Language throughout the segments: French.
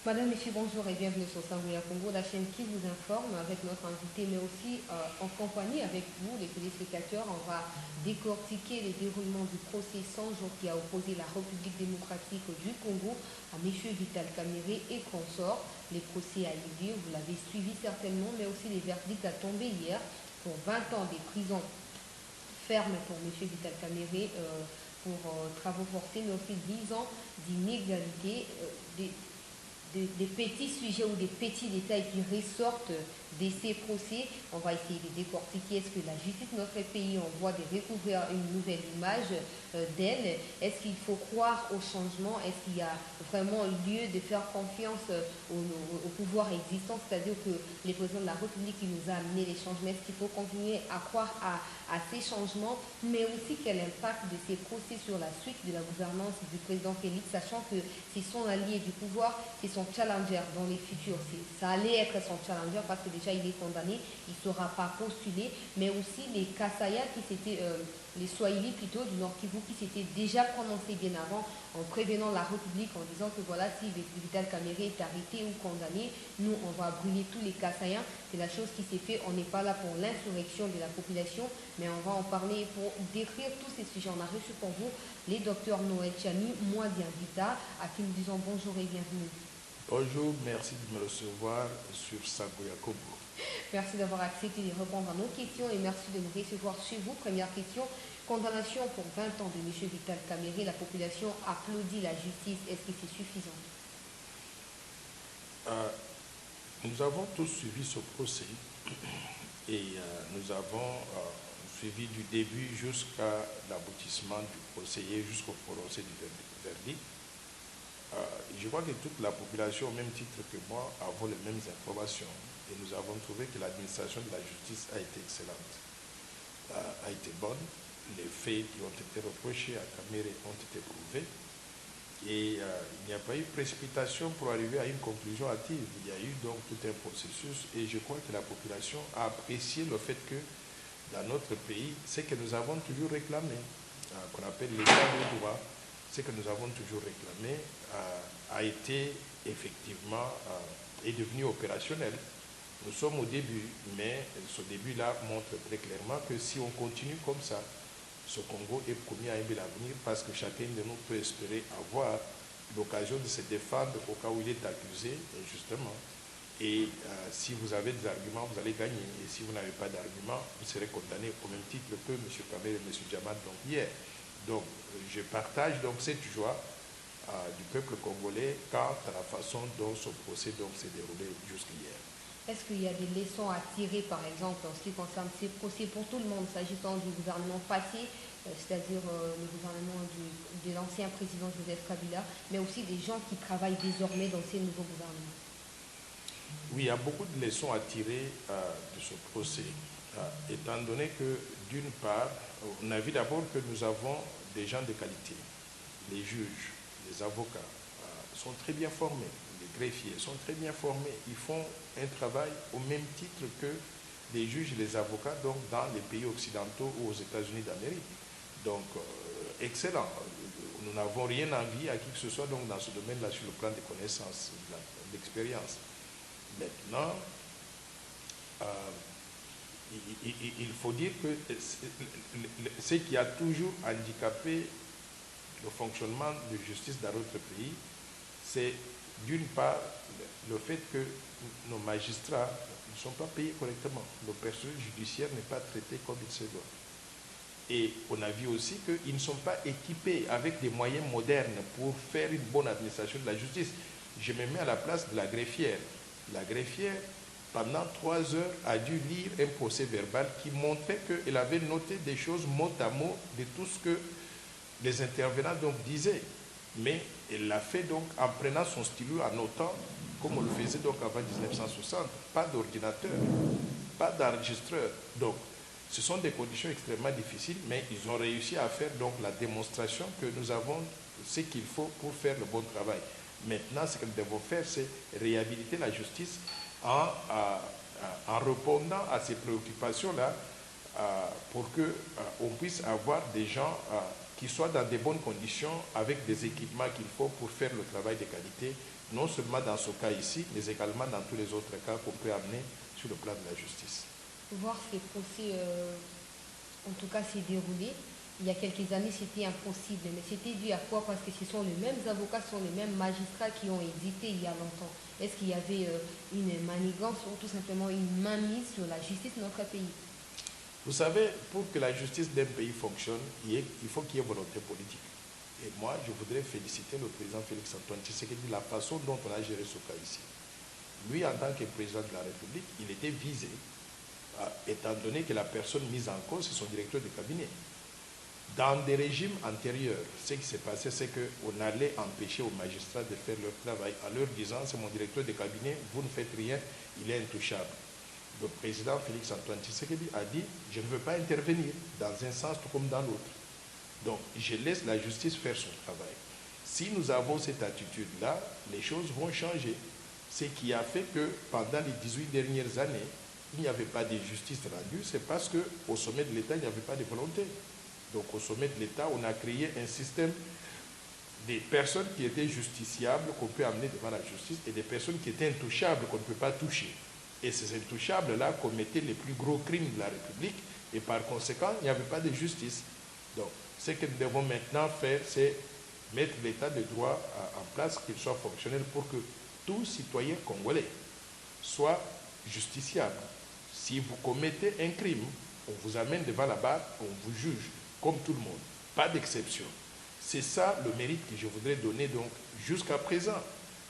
Madame, Monsieur, bonjour et bienvenue sur Sangria Congo, la chaîne qui vous informe avec notre invité, mais aussi en compagnie avec vous, les téléspectateurs. On va décortiquer les déroulements du procès 100 jours qui a opposé la République démocratique du Congo à Monsieur Vital Kamerhe et consorts. Les procès a eu lieu, vous l'avez suivi certainement, mais aussi les verdicts a tombé hier pour 20 ans de prison ferme pour Monsieur Vital Kamerhe pour travaux forcés, mais aussi 10 ans d'inégalité. Des petits sujets ou des petits détails qui ressortent de ces procès. On va essayer de décortiquer. Est-ce que la justice de notre pays, on voit de découvrir une nouvelle image d'elle? Est-ce qu'il faut croire au changement? Est-ce qu'il y a vraiment lieu de faire confiance au pouvoir existant, c'est-à-dire que les présidents de la République qui nous a amené les changements? Est-ce qu'il faut continuer à croire à ces changements, mais aussi quel impact de ces procès sur la suite de la gouvernance du président Félix, sachant que c'est son allié du pouvoir, c'est son challenger dans les futurs. Ça allait être son challenger parce que déjà il est condamné, il ne sera pas postulé, mais aussi les Kassaya qui s'étaient, les Swahili plutôt du Nord Kivu qui s'étaient déjà prononcés bien avant en prévenant la République en disant que voilà, si Vital Kamerhe est arrêté ou condamné, nous on va brûler tous les Kassayens. C'est la chose qui s'est faite. On n'est pas là pour l'insurrection de la population, mais on va en parler pour décrire tous ces sujets. On a reçu pour vous les docteurs Noël Chani, moi Vita, à qui nous disons bonjour et bienvenue. Bonjour, merci de me recevoir sur Sangria Congo. Merci d'avoir accepté de répondre à nos questions et merci de nous recevoir chez vous. Première question, condamnation pour 20 ans de M. Vital Kamerhe. La population applaudit la justice. Est-ce que c'est suffisant? Nous avons tous suivi ce procès et nous avons suivi du début jusqu'à l'aboutissement du procès et jusqu'au prononcé du verdict. Je crois que toute la population, au même titre que moi, avons les mêmes informations et nous avons trouvé que l'administration de la justice a été excellente, a été bonne. Les faits qui ont été reprochés à Kamerhe ont été prouvés et il n'y a pas eu précipitation pour arriver à une conclusion hâtive. Il y a eu donc tout un processus et je crois que la population a apprécié le fait que dans notre pays, ce que nous avons toujours réclamé, qu'on appelle l'état de droit, ce que nous avons toujours réclamé a été effectivement est devenu opérationnel. Nous sommes au début, mais ce début-là montre très clairement que si on continue comme ça, ce Congo est promis à un bel avenir parce que chacun de nous peut espérer avoir l'occasion de se défendre au cas où il est accusé, justement. Et si vous avez des arguments, vous allez gagner. Et si vous n'avez pas d'arguments, vous serez condamné au même titre que M. Kamerhe et M. Djamad donc hier. Donc, je partage donc cette joie du peuple congolais quant à la façon dont ce procès s'est déroulé jusqu'hier. Est-ce qu'il y a des leçons à tirer, par exemple, en ce qui concerne ces procès pour tout le monde, s'agissant du gouvernement passé, c'est-à-dire le gouvernement de l'ancien président Joseph Kabila, mais aussi des gens qui travaillent désormais dans ces nouveaux gouvernements? Oui, il y a beaucoup de leçons à tirer de ce procès, étant donné que, d'une part, on a vu d'abord que nous avons des gens de qualité. Les juges, les avocats sont très bien formés. Les greffiers sont très bien formés. Ils font un travail au même titre que les juges et les avocats donc, dans les pays occidentaux ou aux États-Unis d'Amérique. Donc, excellent. Nous n'avons rien envie à qui que ce soit donc, dans ce domaine-là sur le plan des connaissances, de l'expérience. Maintenant, il faut dire que ce qui a toujours handicapé le fonctionnement de justice dans notre pays, c'est d'une part le fait que nos magistrats ne sont pas payés correctement. Le personnel judiciaire n'est pas traité comme il se doit. Et on a vu aussi qu'ils ne sont pas équipés avec des moyens modernes pour faire une bonne administration de la justice. Je me mets à la place de la greffière. La greffière, pendant 3 heures, a dû lire un procès verbal qui montrait qu'elle avait noté des choses mot à mot de tout ce que les intervenants donc disaient. Mais elle l'a fait donc en prenant son stylo, en notant, comme on le faisait donc avant 1960. Pas d'ordinateur, pas d'enregistreur. Donc, ce sont des conditions extrêmement difficiles, mais ils ont réussi à faire donc la démonstration que nous avons ce qu'il faut pour faire le bon travail. Maintenant, ce que nous devons faire, c'est réhabiliter la justice en répondant à ces préoccupations-là pour qu'on puisse avoir des gens qui soient dans de bonnes conditions avec des équipements qu'il faut pour faire le travail de qualité non seulement dans ce cas ici, mais également dans tous les autres cas qu'on peut amener sur le plan de la justice. Voir ces procès, en tout cas, s'est déroulé. Il y a quelques années, c'était impossible. Mais c'était dû à quoi? Parce que ce sont les mêmes avocats, ce sont les mêmes magistrats qui ont édité il y a longtemps. Est-ce qu'il y avait une manigance ou tout simplement une mainmise sur la justice de notre pays? Vous savez, pour que la justice d'un pays fonctionne, il faut qu'il y ait volonté politique. Et moi, je voudrais féliciter le président Félix-Antoine Tshisekedi de la façon dont on a géré ce cas ici. Lui, en tant que président de la République, il était visé, étant donné que la personne mise en cause, c'est son directeur de cabinet. Dans des régimes antérieurs, ce qui s'est passé, c'est qu'on allait empêcher aux magistrats de faire leur travail en leur disant « c'est mon directeur de cabinet, vous ne faites rien, il est intouchable ». Le président Félix-Antoine Tshisekedi a dit « je ne veux pas intervenir dans un sens tout comme dans l'autre ». Donc, je laisse la justice faire son travail. Si nous avons cette attitude-là, les choses vont changer. Ce qui a fait que pendant les 18 dernières années, il n'y avait pas de justice rendue, c'est parce qu'au sommet de l'État, il n'y avait pas de volonté. Donc, au sommet de l'État, on a créé un système des personnes qui étaient justiciables, qu'on peut amener devant la justice, et des personnes qui étaient intouchables, qu'on ne peut pas toucher. Et ces intouchables-là commettaient les plus gros crimes de la République, et par conséquent, il n'y avait pas de justice. Donc, ce que nous devons maintenant faire, c'est mettre l'état de droit en place, qu'il soit fonctionnel pour que tout citoyen congolais soit justiciable. Si vous commettez un crime, on vous amène devant la barre, on vous juge, comme tout le monde. Pas d'exception. C'est ça le mérite que je voudrais donner donc jusqu'à présent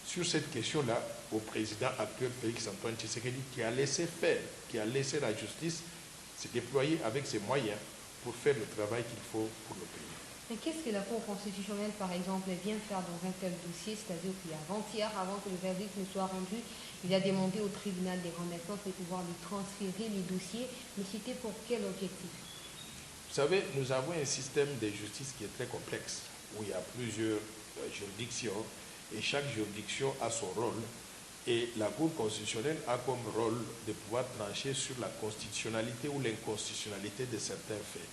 sur cette question-là au président actuel Félix-Antoine Tshisekedi qui a laissé faire, qui a laissé la justice se déployer avec ses moyens pour faire le travail qu'il faut pour le pays. Et qu'est-ce que la Cour constitutionnelle, par exemple, vient faire dans un tel dossier? C'est-à-dire qu'avant-hier, avant que le verdict ne soit rendu, il a demandé au tribunal des grandes instances de pouvoir lui transférer les dossiers. Mais c'était pour quel objectif? Vous savez, nous avons un système de justice qui est très complexe, où il y a plusieurs juridictions, et chaque juridiction a son rôle. Et la Cour constitutionnelle a comme rôle de pouvoir trancher sur la constitutionnalité ou l'inconstitutionnalité de certains faits.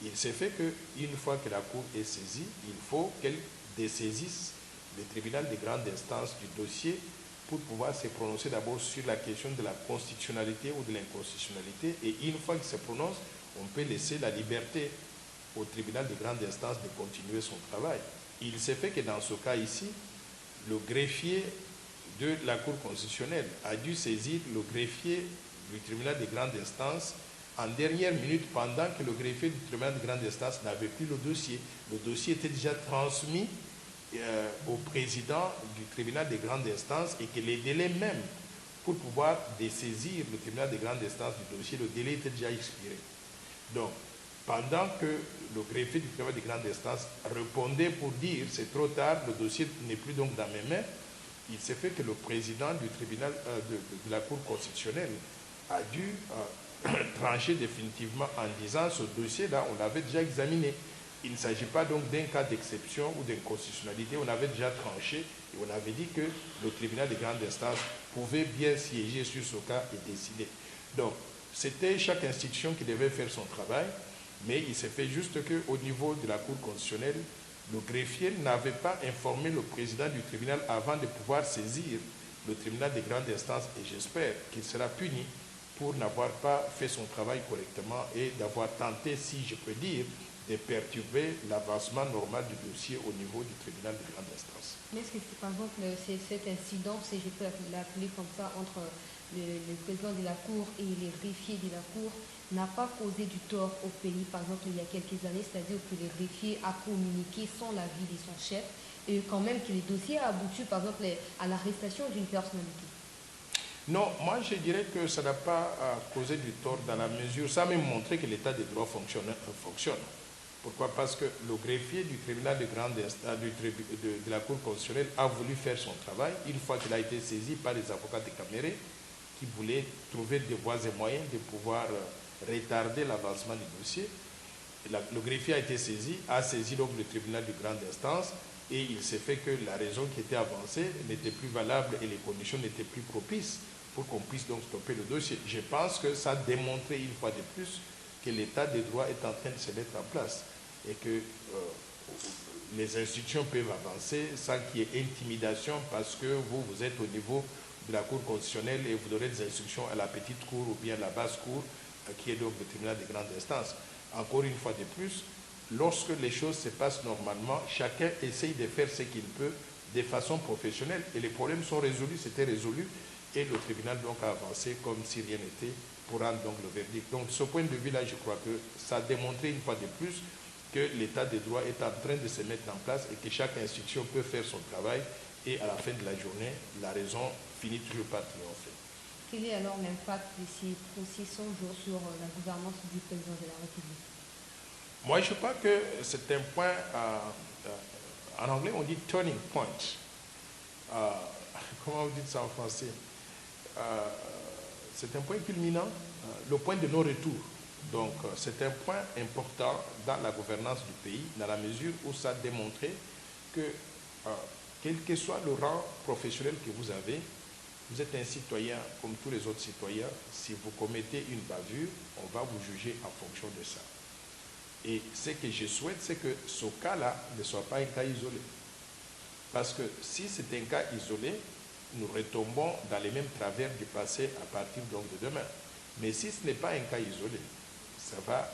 Il s'est fait qu'une fois que la Cour est saisie, il faut qu'elle dessaisisse le tribunal de grande instance du dossier pour pouvoir se prononcer d'abord sur la question de la constitutionnalité ou de l'inconstitutionnalité. Et une fois qu'il se prononce, on peut laisser la liberté au tribunal de grande instance de continuer son travail. Il s'est fait que dans ce cas ici, le greffier de la Cour constitutionnelle a dû saisir le greffier du tribunal de grande instance en dernière minute pendant que le greffier du tribunal de grande instance n'avait plus le dossier. Le dossier était déjà transmis au président du tribunal de grande instance et que les délais même pour pouvoir dessaisir le tribunal de grande instance du dossier, le délai était déjà expiré. Donc, pendant que le greffier du tribunal de grande instance répondait pour dire c'est trop tard, le dossier n'est plus donc dans mes mains, il s'est fait que le président du tribunal de la Cour constitutionnelle a dû trancher définitivement en disant ce dossier-là, on l'avait déjà examiné. Il ne s'agit pas donc d'un cas d'exception ou d'inconstitutionnalité, on avait déjà tranché et on avait dit que le tribunal de grande instance pouvait bien siéger sur ce cas et décider. Donc, c'était chaque institution qui devait faire son travail, mais il s'est fait juste qu'au niveau de la Cour constitutionnelle, le greffier n'avait pas informé le président du tribunal avant de pouvoir saisir le tribunal de grande instance et j'espère qu'il sera puni pour n'avoir pas fait son travail correctement et d'avoir tenté, si je peux dire, de perturber l'avancement normal du dossier au niveau du tribunal de grande instance. Mais est-ce que, par exemple, c'est cet incident, si je peux l'appeler comme ça, entre le président de la Cour et les greffiers de la Cour, n'a pas causé du tort au pays, par exemple, il y a quelques années, c'est-à-dire que le greffier a communiqué sans l'avis de son chef, et quand même que le dossier a abouti, par exemple, à l'arrestation d'une personnalité? Non, moi je dirais que ça n'a pas causé du tort dans la mesure, ça a même montré que l'état des droits fonctionne. Pourquoi? Parce que le greffier du tribunal de grande instance de la Cour constitutionnelle a voulu faire son travail une fois qu'il a été saisi par les avocats de Caméré qui voulaient trouver des voies et moyens de pouvoir retarder l'avancement du dossier. Le greffier a saisi donc le tribunal de grande instance et il s'est fait que la raison qui était avancée n'était plus valable et les conditions n'étaient plus propices pour qu'on puisse donc stopper le dossier. Je pense que ça a démontré une fois de plus que l'état des droits est en train de se mettre en place et que les institutions peuvent avancer sans qu'il y ait intimidation parce que vous êtes au niveau de la Cour constitutionnelle et vous donnez des instructions à la petite cour ou bien à la basse cour, qui est donc le tribunal de grande instance. Encore une fois de plus, lorsque les choses se passent normalement, chacun essaye de faire ce qu'il peut de façon professionnelle et les problèmes sont résolus, c'était résolu et le tribunal donc a avancé comme si rien n'était pour rendre donc le verdict. Donc de ce point de vue-là, je crois que ça a démontré une fois de plus que l'état de droit est en train de se mettre en place et que chaque institution peut faire son travail et à la fin de la journée, la raison finit toujours par triompher. Quel est alors l'impact de ces procès 100 jours sur la gouvernance du président de la République? Moi, je crois que c'est un point, en anglais on dit turning point. Comment vous dites ça en français? C'est un point culminant, le point de non-retour. Donc, c'est un point important dans la gouvernance du pays, dans la mesure où ça a démontré que, quel que soit le rang professionnel que vous avez, vous êtes un citoyen comme tous les autres citoyens. Si vous commettez une bavure, on va vous juger en fonction de ça. Et ce que je souhaite, c'est que ce cas-là ne soit pas un cas isolé. Parce que si c'est un cas isolé, nous retombons dans les mêmes travers du passé à partir donc de demain. Mais si ce n'est pas un cas isolé, ça va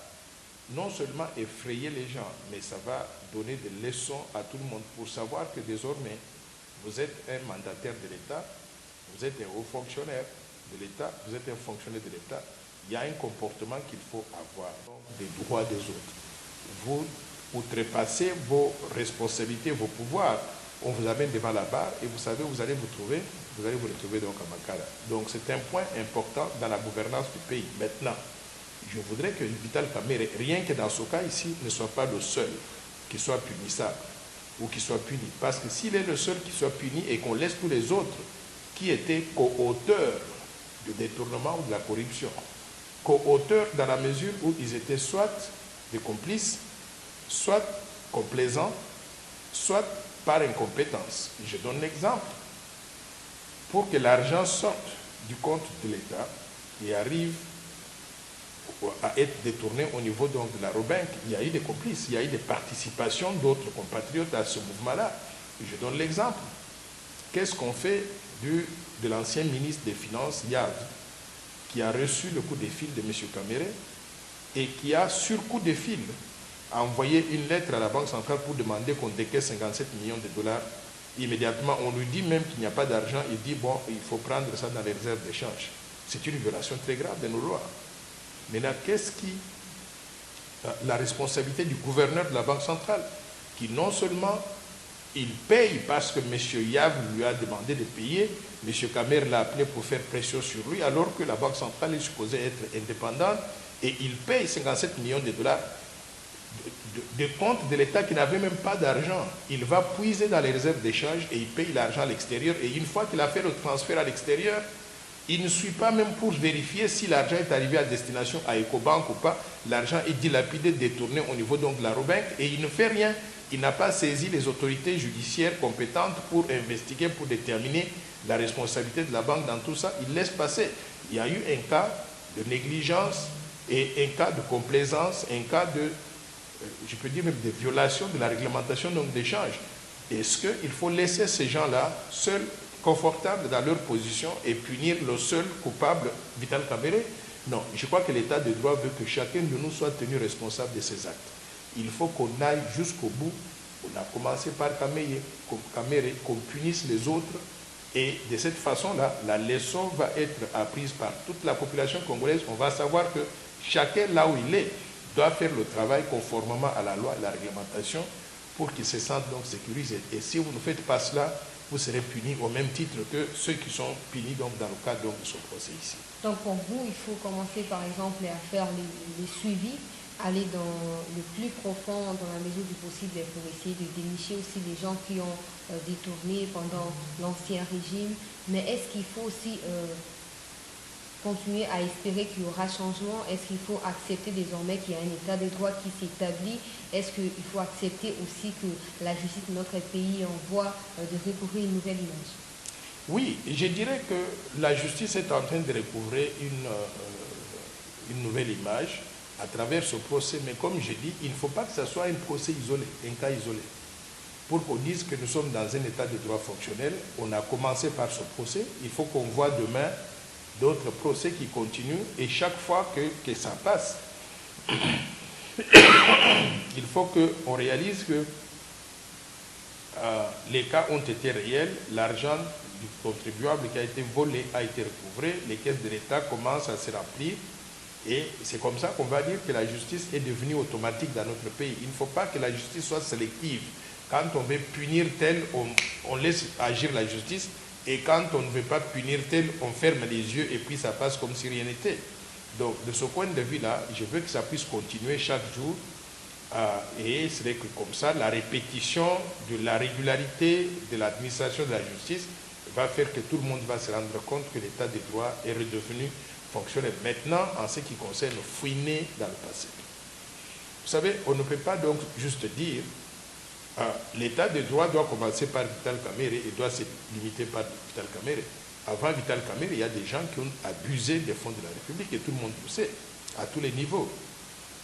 non seulement effrayer les gens, mais ça va donner des leçons à tout le monde pour savoir que désormais, vous êtes un mandataire de l'État, vous êtes un haut fonctionnaire de l'État, vous êtes un fonctionnaire de l'État. Il y a un comportement qu'il faut avoir, des droits des autres. Vous outrepassez vos responsabilités, vos pouvoirs. On vous amène devant la barre et vous savez, vous allez vous retrouver donc à Makala. Donc c'est un point important dans la gouvernance du pays. Maintenant, je voudrais que Vital Kamerhe, rien que dans ce cas ici, ne soit pas le seul qui soit punissable ou qui soit puni. Parce que s'il est le seul qui soit puni et qu'on laisse tous les autres qui étaient co-auteurs du détournement ou de la corruption, co-auteurs dans la mesure où ils étaient soit des complices, soit complaisants, soit par incompétence. Je donne l'exemple. Pour que l'argent sorte du compte de l'État et arrive à être détourné au niveau donc de la Robank, il y a eu des complices, il y a eu des participations d'autres compatriotes à ce mouvement-là. Je donne l'exemple. Qu'est-ce qu'on fait de l'ancien ministre des Finances, Yav, qui a reçu le coup de fil de M. Kamerhe et qui a, sur coup de fil, envoyé une lettre à la Banque centrale pour demander qu'on décaisse 57 millions de dollars. Immédiatement, on lui dit même qu'il n'y a pas d'argent. Il dit, bon, il faut prendre ça dans les réserves d'échange. C'est une violation très grave de nos lois. Maintenant, qu'est-ce qui... La responsabilité du gouverneur de la Banque centrale, qui non seulement il paye parce que M. Yav lui a demandé de payer, M. Kamerhe l'a appelé pour faire pression sur lui, alors que la Banque centrale est supposée être indépendante, et il paye 57 millions de dollars de compte de l'État qui n'avait même pas d'argent. Il va puiser dans les réserves d'échange et il paye l'argent à l'extérieur. Et une fois qu'il a fait le transfert à l'extérieur, il ne suit pas même pour vérifier si l'argent est arrivé à destination à Ecobank ou pas. L'argent est dilapidé, détourné au niveau donc de la Robank et il ne fait rien. Il n'a pas saisi les autorités judiciaires compétentes pour investiguer, pour déterminer la responsabilité de la banque dans tout ça. Il laisse passer. Il y a eu un cas de négligence et un cas de complaisance, un cas de, je peux dire même de violation de la réglementation d'échange. Est-ce qu'il faut laisser ces gens-là seuls, confortables dans leur position et punir le seul coupable, Vital Kamerhe? Non, je crois que l'État de droit veut que chacun de nous soit tenu responsable de ses actes. Il faut qu'on aille jusqu'au bout. On a commencé par Kamerhe, qu'on punisse les autres. Et de cette façon-là, la leçon va être apprise par toute la population congolaise. On va savoir que chacun, là où il est, doit faire le travail conformément à la loi et la réglementation pour qu'il se sente donc sécurisé. Et si vous ne faites pas cela, vous serez punis au même titre que ceux qui sont punis donc, dans le cadre donc, de ce procès ici. Donc pour vous, il faut commencer par exemple à faire les suivis, aller dans le plus profond dans la mesure du possible pour essayer de dénicher aussi les gens qui ont détourné pendant l'ancien régime. Mais est-ce qu'il faut aussi continuer à espérer qu'il y aura changement? Est-ce qu'il faut accepter désormais qu'il y a un état de droit qui s'établit? Est-ce qu'il faut accepter aussi que la justice de notre pays envoie de recouvrir une nouvelle image? Oui, je dirais que la justice est en train de recouvrir une nouvelle image à travers ce procès. Mais comme je dis, il ne faut pas que ce soit un procès isolé, un cas isolé. pour qu'on dise que nous sommes dans un état de droit fonctionnel. On a commencé par ce procès. Il faut qu'on voit demain d'autres procès qui continuent. Et chaque fois que ça passe, il faut qu'on réalise que les cas ont été réels, l'argent du contribuable qui a été volé a été recouvré, les caisses de l'État commencent à se remplir, et c'est comme ça qu'on va dire que la justice est devenue automatique dans notre pays. Il ne faut pas que la justice soit sélective. Quand on veut punir tel, on laisse agir la justice, et quand on ne veut pas punir tel, on ferme les yeux et puis ça passe comme si rien n'était. Donc, de ce point de vue-là, je veux que ça puisse continuer chaque jour. Et c'est que comme ça, la répétition de la régularité de l'administration de la justice va faire que tout le monde va se rendre compte que l'état de droit est redevenu fonctionnel. Maintenant, en ce qui concerne fouiner dans le passé. Vous savez, on ne peut pas donc juste dire l'état de droit doit commencer par Vital Kamerhe et doit se limiter par Vital Kamerhe. Avant Vital Kamerhe, il y a des gens qui ont abusé des fonds de la République et tout le monde le sait, à tous les niveaux.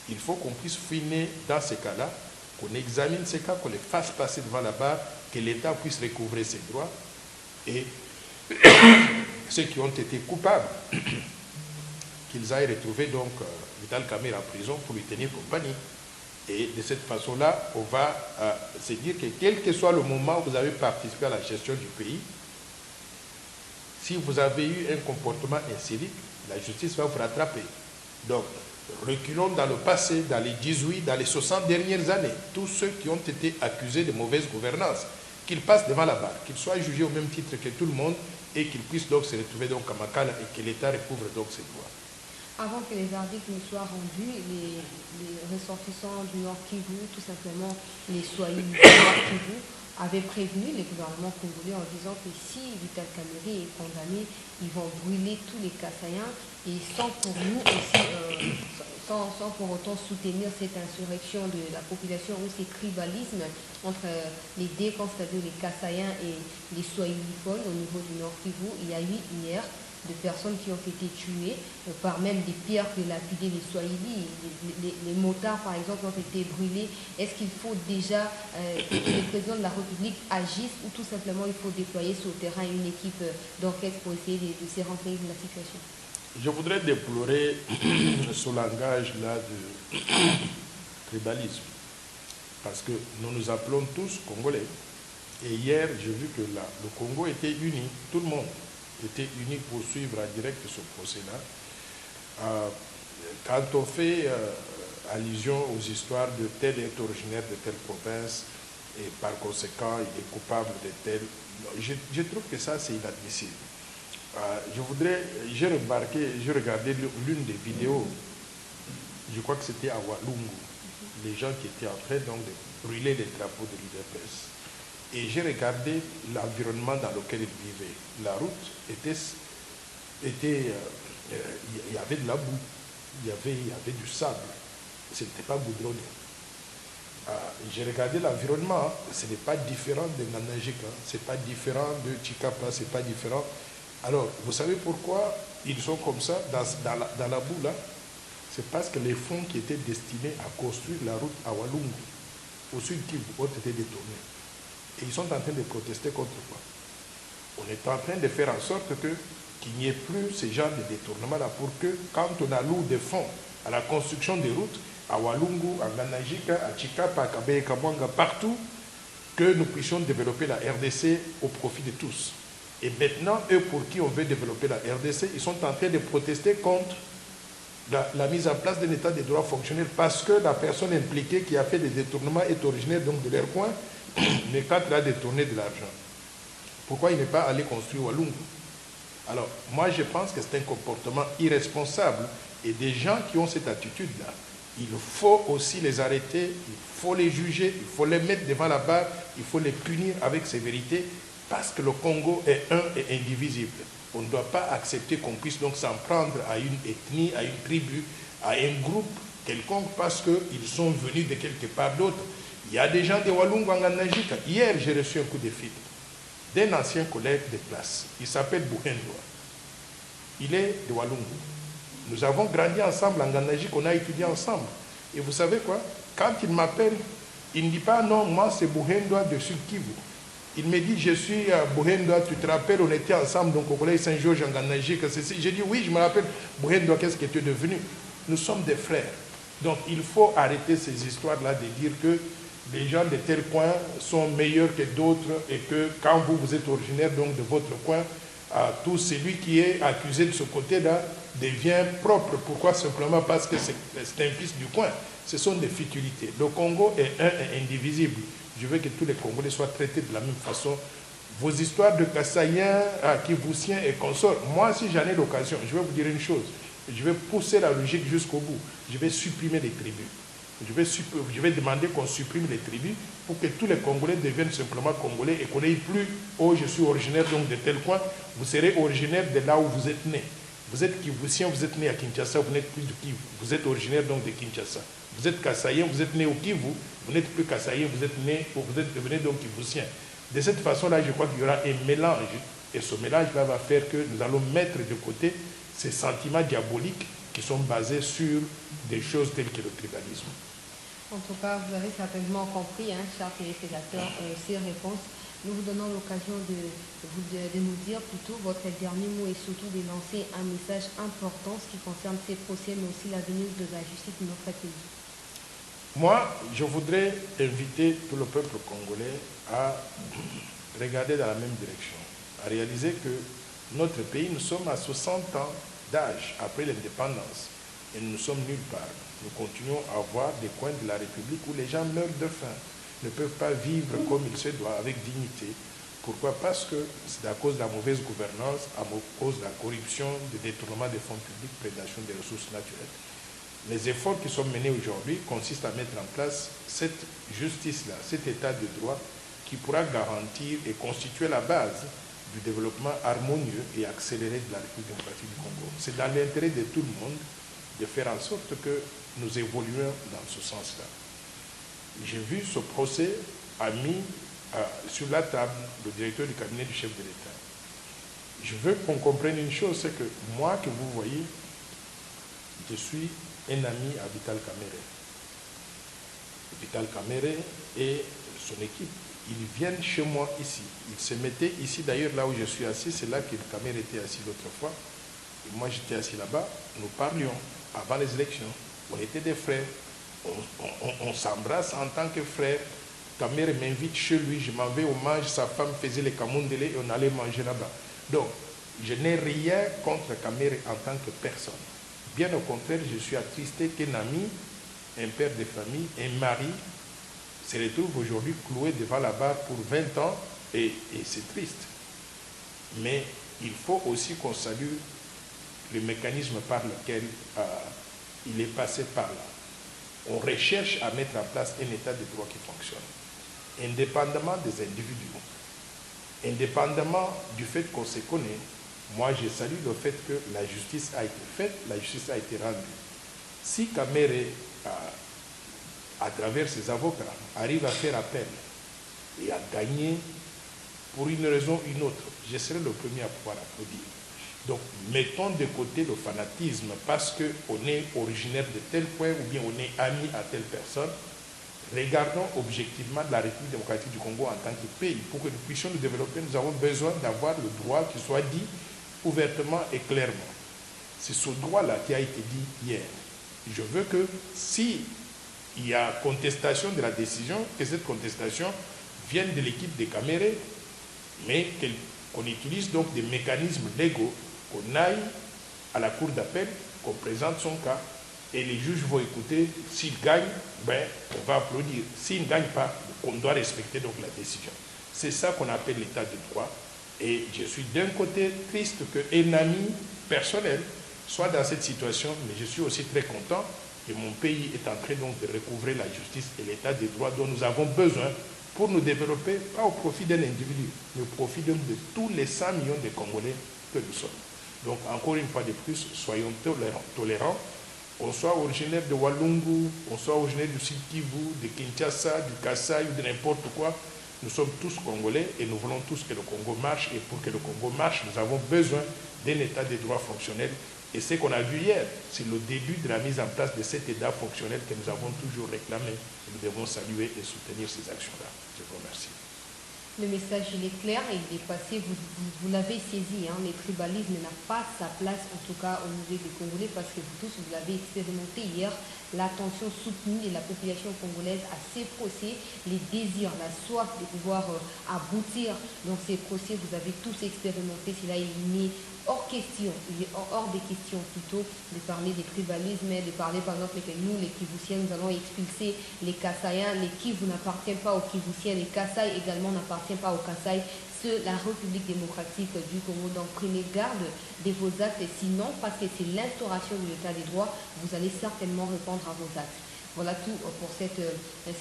Il faut qu'on puisse fouiner dans ces cas-là, qu'on examine ces cas, qu'on les fasse passer devant la barre, que l'État puisse recouvrer ses droits et ceux qui ont été coupables, qu'ils aillent retrouver donc Vital Kamerhe en prison pour lui tenir compagnie. Et de cette façon-là, on va se dire que quel que soit le moment où vous avez participé à la gestion du pays, si vous avez eu un comportement incivique, la justice va vous rattraper. Donc, reculons dans le passé, dans les 18, dans les 60 dernières années, tous ceux qui ont été accusés de mauvaise gouvernance, qu'ils passent devant la barre, qu'ils soient jugés au même titre que tout le monde et qu'ils puissent donc se retrouver donc à Makala et que l'État recouvre donc ses droits. Avant que les verdicts ne soient rendus, les ressortissants du Nord Kivu, tout simplement les Swahili du Nord Kivu, avaient prévenu les gouvernements congolais en disant que si Vital Kamerhe est condamné, ils vont brûler tous les Kassaïens et sans pour nous aussi, sans pour autant soutenir cette insurrection de la population ou ces tribalismes entre les deux, c'est-à-dire les Kassaïens et les Swahiliphones au niveau du Nord Kivu. Il y a eu hier de personnes qui ont été tuées par même des pierres que lapidaient les Swahili. Les motards, par exemple, ont été brûlés. Est-ce qu'il faut déjà que le président de la République agisse ou tout simplement il faut déployer sur le terrain une équipe d'enquête pour essayer de se renseigner de la situation? Je voudrais déplorer ce langage-là de tribalisme, parce que nous nous appelons tous Congolais. Et hier, j'ai vu que le Congo était uni, tout le monde était uni pour suivre en direct ce procès-là. Quand on fait allusion aux histoires de tel est originaire de telle province et par conséquent il est coupable de tel, je trouve que ça c'est inadmissible. J'ai regardé l'une des vidéos, je crois que c'était à Walungu, les gens qui étaient en train donc de brûler les drapeaux de l'UDPS. Et j'ai regardé l'environnement dans lequel ils vivaient. La route il y avait de la boue, il y avait du sable, ce n'était pas goudronné. J'ai regardé l'environnement, ce n'est pas différent de Ngandajika, ce n'est pas différent de Chikapa, ce n'est pas différent. Alors, vous savez pourquoi ils sont comme ça dans la boue là? C'est parce que les fonds qui étaient destinés à construire la route à Walungu, au sud Kivu, ont été détournés. Et ils sont en train de protester contre quoi? On est en train de faire en sorte qu'il n'y ait plus ce genre de détournement-là pour que, quand on alloue des fonds à la construction des routes, à Walungu, à Ngandajika, à Chikapa, à Kabeya Kabwanga, partout, que nous puissions développer la RDC au profit de tous. Et maintenant, eux pour qui on veut développer la RDC, ils sont en train de protester contre la mise en place d'un état de droit fonctionnel parce que la personne impliquée qui a fait des détournements est originaire donc de leur coin, mais quand il a détourné de l'argent, pourquoi il n'est pas allé construire Walungu? Alors, moi je pense que c'est un comportement irresponsable et des gens qui ont cette attitude-là, il faut aussi les arrêter, il faut les juger, il faut les mettre devant la barre, il faut les punir avec sévérité parce que le Congo est un et indivisible. On ne doit pas accepter qu'on puisse donc s'en prendre à une ethnie, à une tribu, à un groupe quelconque parce qu'ils sont venus de quelque part d'autre. Il y a des gens de Walungu en Ngandajika. Hier, j'ai reçu un coup de fil d'un ancien collègue de classe. Il s'appelle Bouhendoa. Il est de Walungu. Nous avons grandi ensemble en Ngandajika, on a étudié ensemble. Et vous savez quoi? Quand il m'appelle Il ne dit pas non, moi c'est Buhendwa de Sud Kivu. Il me dit, je suis à Buhendwa, tu te rappelles, on était ensemble donc au collège Saint-Georges en Ganagie, que ceci. J'ai dit, oui, je me rappelle, Buhendwa, qu'est-ce que tu es devenu? Nous sommes des frères. Donc il faut arrêter ces histoires-là de dire que les gens de tel coin sont meilleurs que d'autres et que quand vous êtes originaire donc de votre coin, tout celui qui est accusé de ce côté-là devient propre. Pourquoi? Simplement parce que c'est un fils du coin. Ce sont des futilités. Le Congo est un et indivisible. Je veux que tous les Congolais soient traités de la même façon. Vos histoires de Kassaïens, Kivussiens et consorts, moi, si j'en ai l'occasion, je vais vous dire une chose. Je vais pousser la logique jusqu'au bout. Je vais supprimer les tribus. Je vais demander qu'on supprime les tribus pour que tous les Congolais deviennent simplement Congolais et qu'on n'ait plus « Oh, je suis originaire donc de tel coin ». Vous serez originaire de là où vous êtes né. Vous êtes Kivussien, vous êtes né à Kinshasa, vous n'êtes plus de Kivu. Vous êtes originaire donc de Kinshasa. Vous êtes Kassaïen, vous êtes né au Kivu, vous n'êtes plus Kassaïen, vous êtes devenu donc Kivussien. De cette façon-là, je crois qu'il y aura un mélange. Et ce mélange-là va faire que nous allons mettre de côté ces sentiments diaboliques qui sont basés sur des choses telles que le tribalisme. En tout cas, vous avez certainement compris, chers téléspectateurs, ces réponses. Nous vous donnons l'occasion de nous dire plutôt votre dernier mot et surtout de lancer un message important ce qui concerne ces procès, mais aussi l'avenir de la justice de notre pays. Moi, je voudrais inviter tout le peuple congolais à regarder dans la même direction, à réaliser que notre pays, nous sommes à 60 ans d'âge après l'indépendance et nous ne sommes nulle part. Nous continuons à avoir des coins de la République où les gens meurent de faim, ne peuvent pas vivre comme il se doit, avec dignité. Pourquoi? Parce que c'est à cause de la mauvaise gouvernance, à cause de la corruption, du détournement des fonds publics, prédation des ressources naturelles. Les efforts qui sont menés aujourd'hui consistent à mettre en place cette justice-là, cet état de droit qui pourra garantir et constituer la base du développement harmonieux et accéléré de la République démocratique du Congo. C'est dans l'intérêt de tout le monde de faire en sorte que nous évoluions dans ce sens-là. J'ai vu ce procès a mis sur la table le directeur du cabinet du chef de l'État. Je veux qu'on comprenne une chose, c'est que moi que vous voyez, je suis un ami à Vital Kamerhe. Vital Kamerhe et son équipe, ils viennent chez moi ici. Ils se mettaient ici, d'ailleurs là où je suis assis, c'est là que Kamerhe était assis l'autre fois. Et moi j'étais assis là-bas, nous parlions avant les élections. On était des frères, on s'embrasse en tant que frères. Kamerhe m'invite chez lui, je m'en vais au mange, sa femme faisait les kamundele et on allait manger là-bas. Donc, je n'ai rien contre Kamerhe en tant que personne. Bien au contraire, je suis attristé qu'un ami, un père de famille, un mari, se retrouve aujourd'hui cloué devant la barre pour 20 ans et c'est triste. Mais il faut aussi qu'on salue le mécanisme par lequel il est passé par là. On recherche à mettre en place un état de droit qui fonctionne, indépendamment des individus, indépendamment du fait qu'on se connaît. Moi, je salue le fait que la justice a été faite, la justice a été rendue. Si Kamerhe, à travers ses avocats, arrive à faire appel et à gagner pour une raison ou une autre, je serai le premier à pouvoir applaudir. Donc, mettons de côté le fanatisme parce qu'on est originaire de tel point ou bien on est ami à telle personne. Regardons objectivement la République démocratique du Congo en tant que pays. Pour que nous puissions nous développer, nous avons besoin d'avoir le droit qui soit dit ouvertement et clairement. C'est ce droit-là qui a été dit hier. Je veux que si il y a contestation de la décision, que cette contestation vienne de l'équipe de Kamerhe, mais qu'on utilise donc des mécanismes légaux, qu'on aille à la cour d'appel, qu'on présente son cas, et les juges vont écouter. S'il gagne, ben, on va applaudir. S'il ne gagne pas, on doit respecter donc la décision. C'est ça qu'on appelle l'état de droit. Et je suis d'un côté triste qu'un ami personnel soit dans cette situation, mais je suis aussi très content que mon pays est en train donc de recouvrer la justice et l'état de droit dont nous avons besoin pour nous développer, pas au profit d'un individu, mais au profit de tous les 100 millions de Congolais que nous sommes. Donc, encore une fois de plus, soyons tolérants. On soit originaire de Walungu, on soit originaire du Sud Kivu, de Kinshasa, du Kasaï ou de n'importe quoi, nous sommes tous Congolais et nous voulons tous que le Congo marche. Et pour que le Congo marche, nous avons besoin d'un état de droit fonctionnel Et ce qu'on a vu hier, c'est le début de la mise en place de cet État fonctionnel que nous avons toujours réclamé. Nous devons saluer et soutenir ces actions-là. Je vous remercie. Le message, il est clair et il est passé, vous l'avez saisi, hein, le tribalisme n'a pas sa place, en tout cas au niveau des Congolais, parce que vous tous, vous l'avez expérimenté hier, l'attention soutenue de la population congolaise à ces procès, les désirs, la soif de pouvoir aboutir dans ces procès, vous avez tous expérimenté, cela est mis hors question, il est hors des questions plutôt de parler des tribalismes, de parler par exemple que nous, les Kivusiens, nous allons expulser les Kassaïens, les Kivu n'appartiennent pas aux Kivusiens, les Kassai également n'appartiennent pas aux Kassai, c'est la République démocratique du Congo. Donc prenez garde de vos actes, sinon, parce que c'est l'instauration de l'état des droits, vous allez certainement répondre à vos actes. Voilà tout pour cette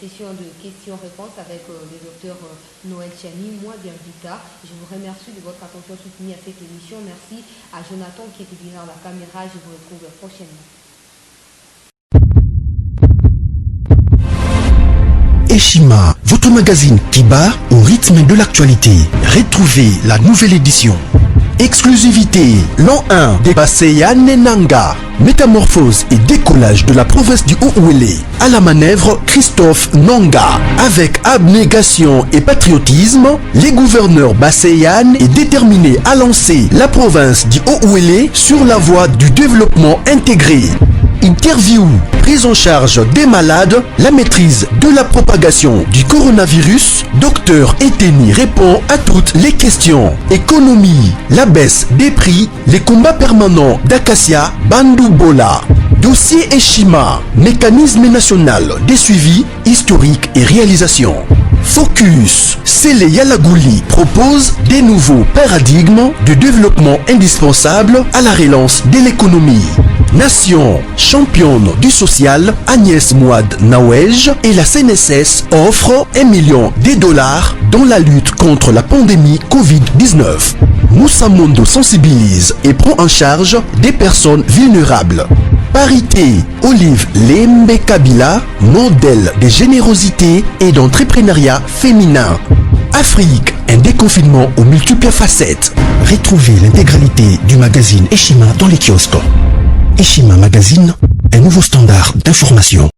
session de questions-réponses avec le docteur Noël Tchani. Moi, Birgita, je vous remercie de votre attention soutenue à cette émission. Merci à Jonathan qui était derrière la caméra. Je vous retrouve prochainement. Eshima, votre magazine qui bat au rythme de l'actualité. Retrouvez la nouvelle édition. Exclusivité, l'an 1 des Baseya Nenanga. Métamorphose et décollage de la province du Haut-Ouélé. À la manœuvre, Christophe Nanga. Avec abnégation et patriotisme, les gouverneurs Baseyan est déterminé à lancer la province du Haut-Ouélé sur la voie du développement intégré. Interview, prise en charge des malades, la maîtrise de la propagation du coronavirus. Docteur Eteni répond à toutes les questions. Économie, la baisse des prix, les combats permanents d'Acacia, Bandoubola. Dossier Eshima, mécanisme national des suivis historiques et réalisations. Focus, Sele Yalagouli propose des nouveaux paradigmes de développement indispensables à la relance de l'économie. Nation, championne du social, Agnès Mouad Nawej et la CNSS offrent $1 million dans la lutte contre la pandémie Covid-19. Moussa Mondo sensibilise et prend en charge des personnes vulnérables. Parité, Olive Lembe Kabila, modèle de générosité et d'entrepreneuriat féminin. Afrique, un déconfinement aux multiples facettes. Retrouvez l'intégralité du magazine Eshima dans les kiosques. Eshima Magazine, un nouveau standard d'information.